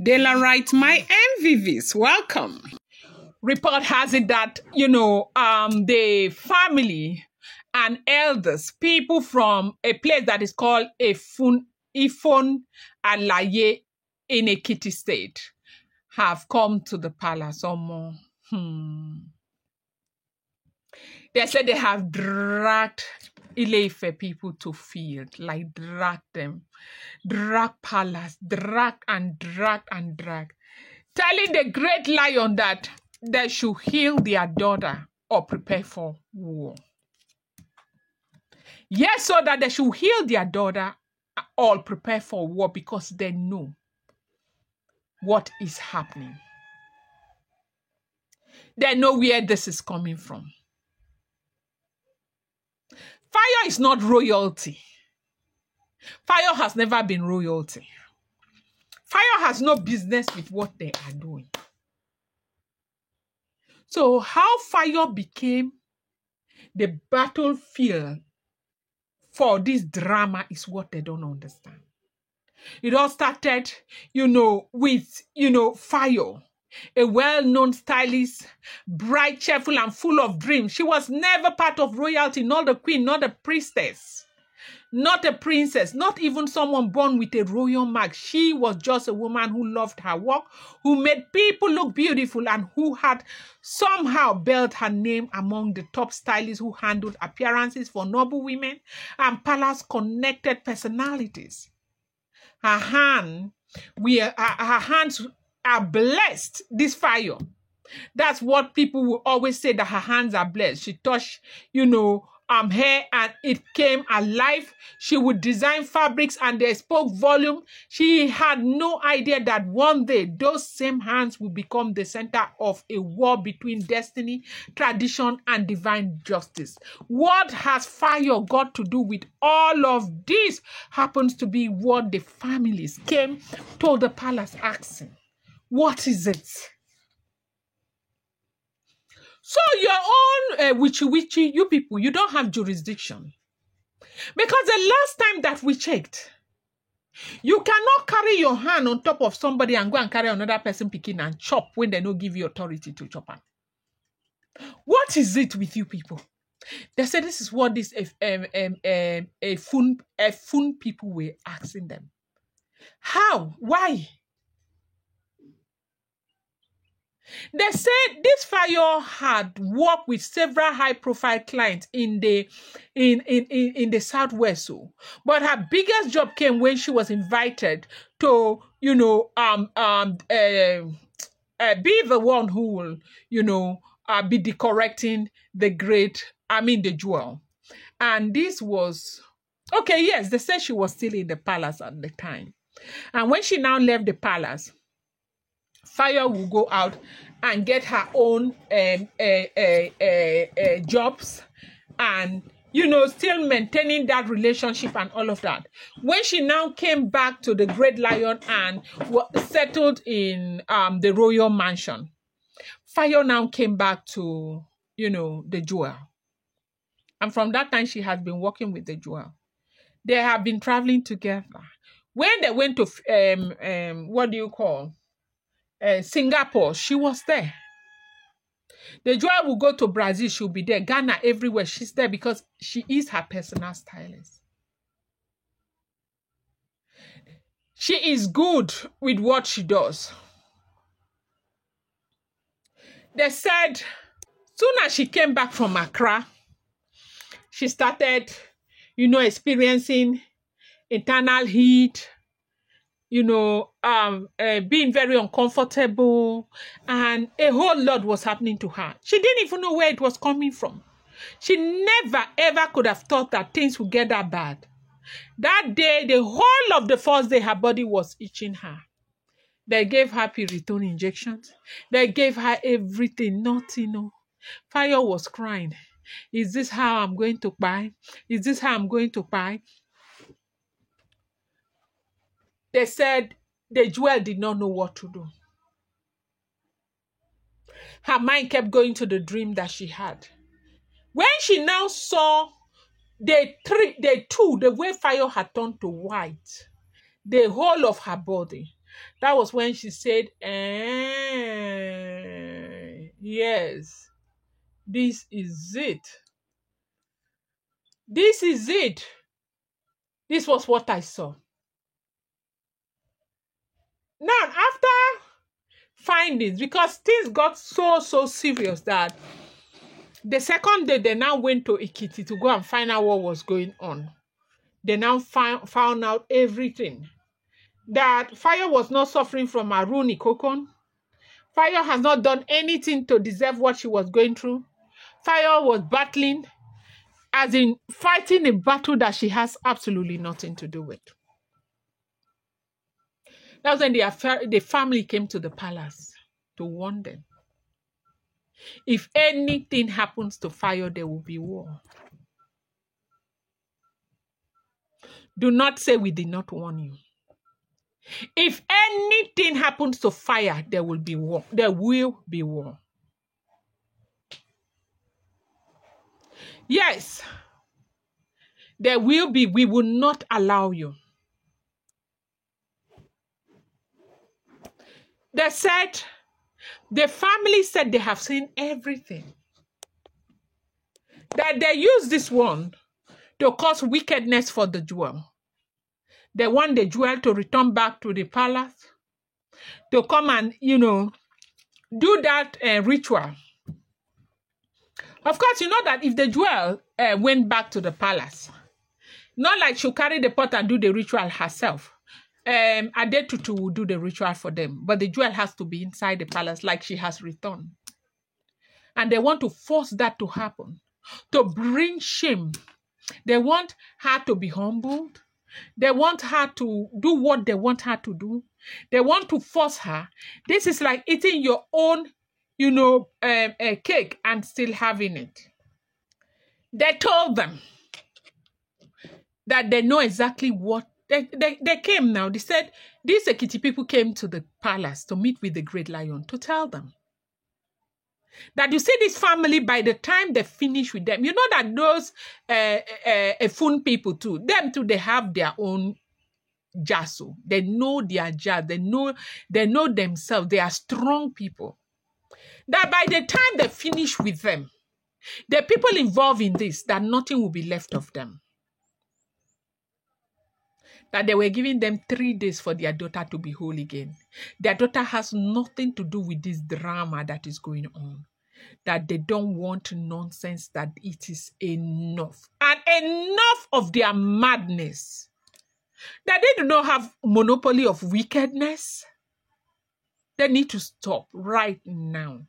Dela writes, my MVVs, welcome. Report has it that, the family and elders, people from a place that is called Efon Alaye in Ekiti State, have come to the palace or more. They said they have dragged Ile-Ife people to field, like drag palace, drag, telling the great lion that they should heal their daughter or prepare for war. Yes, so that they should heal their daughter or prepare for war because they know what is happening. They know where this is coming from. Fire is not royalty. Fire has never been royalty. Fire has no business with what they are doing. So how fire became the battlefield for this drama is what they don't understand. It all started, with, Fire, a well-known stylist, bright, cheerful, and full of dreams. She was never part of royalty, not the queen, not a priestess, not a princess, not even someone born with a royal mark. She was just a woman who loved her work, who made people look beautiful, and who had somehow built her name among the top stylists who handled appearances for noble women and palace-connected personalities. Her hands are blessed, this Fire. That's what people will always say, that her hands are blessed. She touched, hair and it came alive. She would design fabrics and they spoke volume. She had no idea that one day those same hands will become the center of a war between destiny, tradition, and divine justice. What has Fire got to do with all of this? Happens to be what the families came to the palace asking. What is it? So your own witchy, you people, you don't have jurisdiction. Because the last time that we checked, you cannot carry your hand on top of somebody and go and carry another person picking and chop when they don't give you authority to chop them. What is it with you people? They said this is what these Efon people were asking them. How? Why? They said this Fire had worked with several high-profile clients in the Southwest, but her biggest job came when she was invited to, be the one who will, be decorating the jewel. And this was okay. Yes, they said she was still in the palace at the time, and when she now left the palace, Fire will go out and get her own jobs and, still maintaining that relationship and all of that. When she now came back to the Great Lion and settled in the royal mansion, Fire now came back to, the jewel. And from that time, she has been working with the jewel. They have been traveling together. When they went to, Singapore, she was there. The jewel will go to Brazil, she'll be there. Ghana, everywhere, she's there because she is her personal stylist. She is good with what she does. They said, soon as she came back from Accra, she started, experiencing internal heat, being very uncomfortable, and a whole lot was happening to her. She didn't even know where it was coming from. She never, ever could have thought that things would get that bad. That day, the whole of the first day, her body was itching her. They gave her piriton injections. They gave her everything, nothing. Fire was crying. Is this how I'm going to buy? Is this how I'm going to buy? They said the jewel did not know what to do. Her mind kept going to the dream that she had. When she now saw the way Fire had turned to white, the whole of her body, That was when she said, yes, this is it. This is it. This was what I saw. Now, after findings, because things got so serious that the second day they now went to Ekiti to go and find out what was going on. They now found out everything. That Fire was not suffering from Aruni Kokon. Fire has not done anything to deserve what she was going through. Fire was battling, as in fighting a battle that she has absolutely nothing to do with. That was when the family came to the palace to warn them. If anything happens to Fire, there will be war. Do not say we did not warn you. If anything happens to Fire, there will be war. There will be war. Yes, there will be. We will not allow you. They said, the family said they have seen everything. That they use this one to cause wickedness for the jewel. They want the jewel to return back to the palace, to come and, do that ritual. Of course, you know that if the jewel went back to the palace, not like she'll carry the pot and do the ritual herself. Adetutu will do the ritual for them, but the jewel has to be inside the palace like she has returned. And they want to force that to happen, to bring shame. They want her to be humbled. They want her to do what they want her to do. They want to force her. This is like eating your own, cake and still having it. They told them that they know exactly what. They came now. They said, these Ekiti people came to the palace to meet with the great lion to tell them that you see this family, by the time they finish with them, you know that those Efon people too, them too, they have their own jasso. They know their jazz. They know themselves. They are strong people. That by the time they finish with them, the people involved in this, that nothing will be left of them. That they were giving them 3 days for their daughter to be whole again. Their daughter has nothing to do with this drama that is going on. That they don't want nonsense, that it is enough. And enough of their madness. That they do not have monopoly of wickedness. They need to stop right now.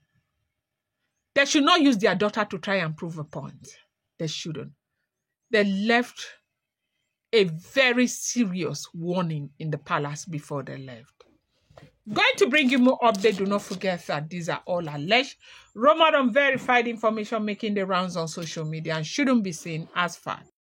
They should not use their daughter to try and prove a point. They shouldn't. They left a very serious warning in the palace before they left. Going to bring you more updates. Do not forget that these are all alleged, rumored, unverified information making the rounds on social media and shouldn't be seen as fact.